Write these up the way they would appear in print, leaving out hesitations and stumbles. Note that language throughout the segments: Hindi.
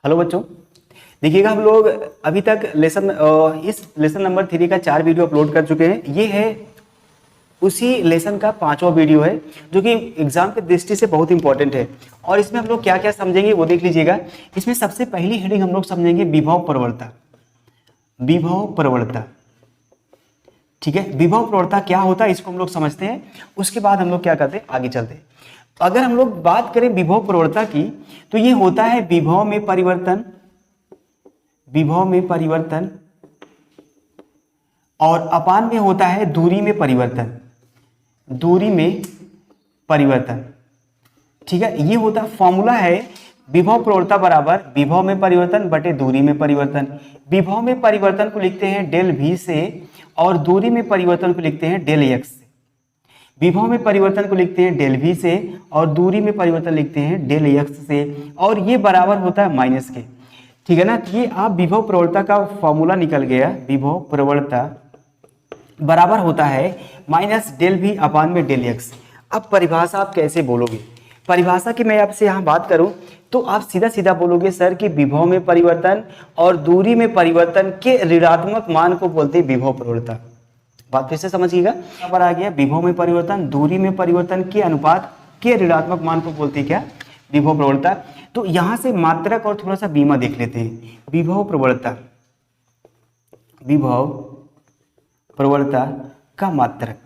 हेलो बच्चों, देखिएगा हम लोग अभी तक इस लेसन नंबर 3 का 4 वीडियो अपलोड कर चुके हैं। ये है उसी लेसन का 5वां वीडियो है जो कि एग्जाम की दृष्टि से बहुत इंपॉर्टेंट है। और इसमें हम लोग क्या क्या समझेंगे वो देख लीजिएगा। इसमें सबसे पहली हेडिंग हम लोग समझेंगे विभव प्रवणता। विभव प्रवणता, ठीक है। विभव प्रवणता क्या होता है इसको हम लोग समझते हैं, उसके बाद हम लोग क्या करते हैं आगे चलते हैं। अगर हम लोग बात करें विभव प्रवणता की तो ये होता है विभव में परिवर्तन, विभव में परिवर्तन, और अपान में होता है दूरी में परिवर्तन, दूरी में परिवर्तन, ठीक है। ये होता फॉर्मूला है विभव प्रवणता बराबर विभव में परिवर्तन बटे दूरी में परिवर्तन। विभव में परिवर्तन को लिखते हैं डेल v से और दूरी में परिवर्तन को लिखते हैं डेल x से। विभव में परिवर्तन को लिखते हैं डेल v से और दूरी में परिवर्तन लिखते हैं डेल x से, और ये बराबर होता है माइनस के, ठीक है ना। ये आप विभव प्रवणता का फॉर्मूला निकल गया। विभव प्रवणता बराबर होता है माइनस डेल v अपान में डेल x। अब परिभाषा आप कैसे बोलोगे? परिभाषा की मैं आपसे यहाँ बात करूँ तो आप सीधा सीधा बोलोगे सर कि विभव में परिवर्तन और दूरी में परिवर्तन के ऋणात्मक मान को बोलते हैं विभव प्रवणता। बात फिर से समझिएगा, यहाँ पर आ गया विभव में परिवर्तन दूरी में परिवर्तन के अनुपात के ऋणात्मक मान को बोलते हैं क्या? विभव प्रवणता। तो यहाँ से मात्रक और थोड़ा सा बीमा देख लेते हैं। विभव प्रवणता, विभव प्रवणता का मात्रक,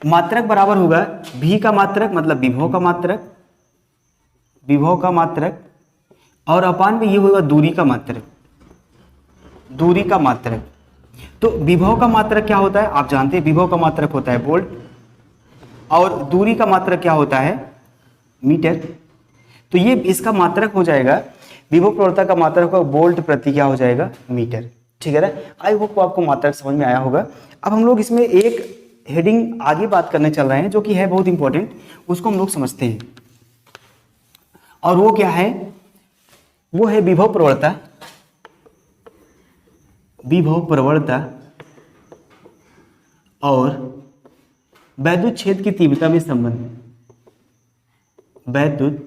मात्रक बराबर होगा v का मात्रक मतलब विभव का मात्रक, विभव का मात्रक, और अपान में ये होगा दूरी का मात्रक, दूरी का मात्रक। तो विभव का मात्रक क्या होता है आप जानते हैं, विभव का मात्रक होता है वोल्ट और दूरी का मात्रक क्या होता है मीटर। तो ये इसका मात्रक हो जाएगा, विभव प्रवणता का मात्रक होगा वोल्ट प्रति क्या हो जाएगा मीटर, ठीक है ना। आई होप आपको मात्रक समझ में आया होगा। अब हम लोग इसमें एक हेडिंग आगे बात करने चल रहे हैं जो कि है बहुत इंपॉर्टेंट, उसको हम लोग समझते हैं। और वो क्या है? वो है विभव प्रवणता, विभव प्रवणता और वैद्युत क्षेत्र की तीव्रता में संबंध, वैद्युत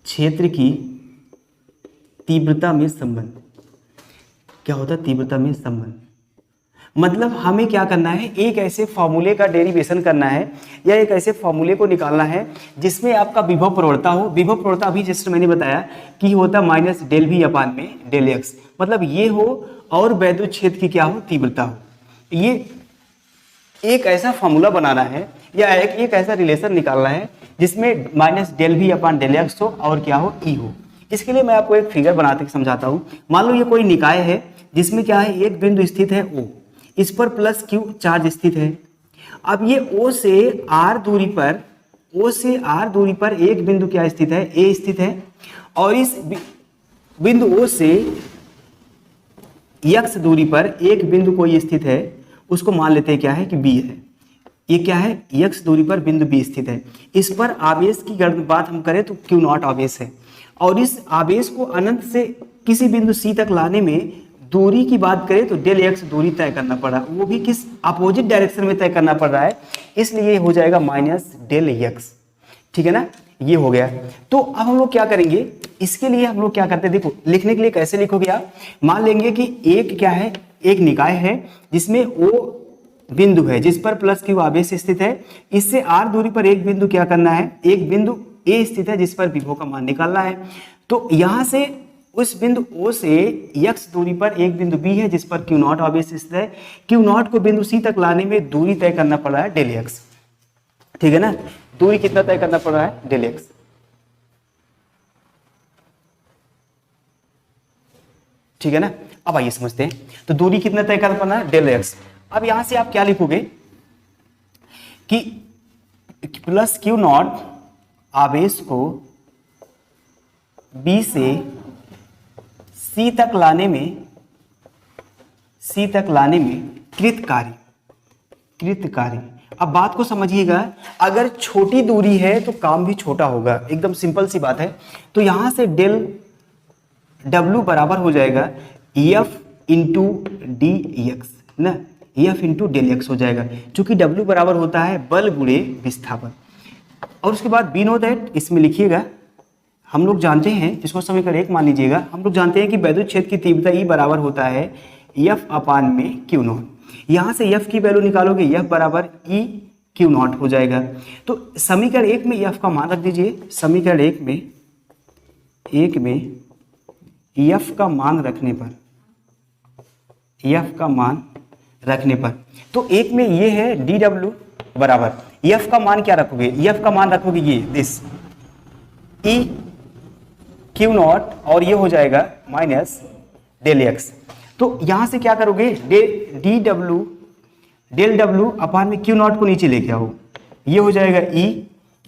क्षेत्र की तीव्रता में संबंध। क्या होता है तीव्रता में संबंध? मतलब हमें क्या करना है, एक ऐसे फॉर्मूले का डेरिवेशन करना है या एक ऐसे फॉर्मूले को निकालना है जिसमें आपका विभव प्रवणता हो। विभव प्रवणता अभी जैसे मैंने बताया कि होता माइनस डेल v अपान में डेल x, मतलब ये हो और वैद्युत क्षेत्र की क्या हो तीव्रता हो। ये एक ऐसा फॉर्मूला बनाना है या एक ऐसा रिलेशन निकालना है जिसमें minus del v upon del x हो और क्या हो E हो। इसके लिए मैं आपको एक फिगर बनाते समझाता हूँ। मान लो ये कोई निकाय है जिसमें क्या है एक बिंदु स्थित है O, इस पर प्लस q चार्ज स्थित है। अब ये O से R दूरी पर, O से R दूरी पर एक बिंदु क्या स्थित है A स्थित है, और इस बिंदु O से x दूरी पर एक बिंदु कोई स्थित है, उसको मान लेते हैं क्या है कि B है। ये क्या है x दूरी पर बिंदु B स्थित है। इस पर आवेश की बात हम करें तो Q0 आवेश है, और इस आवेश को अनंत से किसी बिंदु C तक लाने में दूरी की बात करें तो डेल x दूरी तय करना पड़ रहा है, वो भी किस अपोजिट डायरेक्शन में तय करना पड़ रहा है, इसलिए हो जाएगा माइनस डेल x, ठीक है ना। ये हो गया। तो अब हम लोग क्या करेंगे, इसके लिए हम लोग क्या करते हैं, देखो लिखने के लिए कैसे लिखोगे आप। मान लेंगे कि एक क्या है, एक निकाय है जिसमें O बिंदु है जिस पर प्लस q आवेश स्थित है। इससे r दूरी पर एक बिंदु क्या करना है, एक बिंदु A स्थित है जिस पर विभव का मान निकालना है। तो यहां से उस बिंदु O से x दूरी पर एक बिंदु B है जिस पर Q0 आवेश स्थित है। Q0 को बिंदु C तक लाने में दूरी तय करना पड़ रहा है डेल x, ठीक है ना। दूरी कितना तय करना पड़ रहा है डेल x, ठीक है ना। अब आइए समझते हैं। तो दूरी कितना तय करना पड़ रहा है डेल x। अब यहां से आप क्या लिखोगे कि प्लस Q0 आवेश को B से C तक लाने में कृतकारी। अब बात को समझिएगा, अगर छोटी दूरी है तो काम भी छोटा होगा, एकदम सिंपल सी बात है। तो यहां से डेल W बराबर हो जाएगा F इंटू डी एक्स ना, F इंटू डेल एक्स हो जाएगा, क्योंकि W बराबर होता है बल गुणे विस्थापन। और उसके बाद बी नो दैट इसमें लिखिएगा हम लोग जानते हैं, इसको समीकरण 1 मान लीजिएगा, हम लोग जानते हैं कि वैद्युत क्षेत्र की तीव्रता E बराबर होता है F अपान में Q नॉट। यहाँ से F की वैल्यू निकालोगे, F बराबर E Q नॉट हो जाएगा। तो समीकरण 1 में F का मान रख दीजिए, समीकरण 1 में F का मान रखने पर, F का मान रखने पर, तो एक में ये है dw बराबर, F का मान क्या रखोगे, F का मान रखोगे ये दिस E Q नॉट और ये हो जाएगा माइनस डेल एक्स। तो यहां से क्या करोगे, डेल डब्ल्यू अपान में Q नॉट को नीचे लेके आओ, ये हो जाएगा E,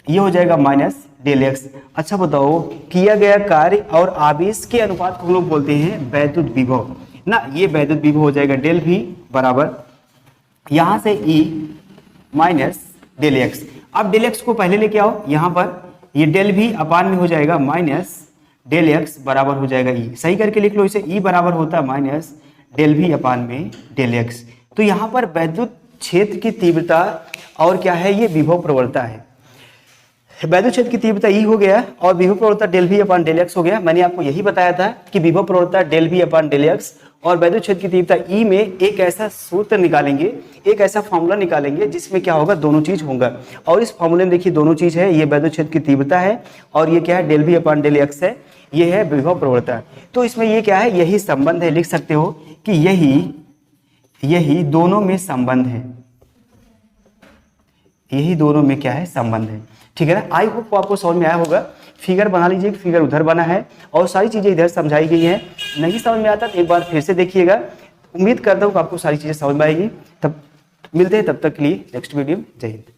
ये हो जाएगा माइनस डेल एक्स। अच्छा बताओ, किया गया कार्य और आवेश के अनुपात को हम लोग बोलते हैं वैद्युत विभव ना, ये वैद्युत विभव हो जाएगा डेल V बराबर यहां से E माइनस डेल एक्स। अब डेल एक्स को पहले लेके आओ, यहां पर ये डेल V अपान में हो जाएगा माइनस डेल एक्स बराबर हो जाएगा E। सही करके लिख लो इसे, E बराबर होता है माइनस डेल V अपान में डेल एक्स। तो यहाँ पर वैद्युत क्षेत्र की तीव्रता और क्या है, ये विभव प्रवणता है। वैद्युत क्षेत्र की तीव्रता E हो गया और विभव प्रवणता del V upon del x हो गया। मैंने आपको यही बताया था कि विभव प्रवणता del V upon del x और वैद्युत क्षेत्र की तीव्रता E में एक ऐसा सूत्र निकालेंगे, एक ऐसा फॉर्मूला निकालेंगे जिसमें क्या होगा, दोनों चीज होगा। और इस फॉर्मूले में देखिए दोनों चीज है, ये वैद्युत क्षेत्र की तीव्रता है और ये क्या है, del V upon del x है, ये है विभव प्रवणता। तो इसमें ये क्या है, यही संबंध है, लिख सकते हो कि यही दोनों में संबंध है, यही दोनों में क्या है, संबंध है। ठीक है ना, आई होप आपको समझ में आया होगा। फिगर बना लीजिए, फिगर उधर बना है और सारी चीजें इधर समझाई गई हैं। नहीं समझ में आता तो एक बार फिर से देखिएगा। उम्मीद करता हूँ कि आपको सारी चीजें समझ में आएगी। तब मिलते हैं, तब तक के लिए नेक्स्ट वीडियो। जय हिंद।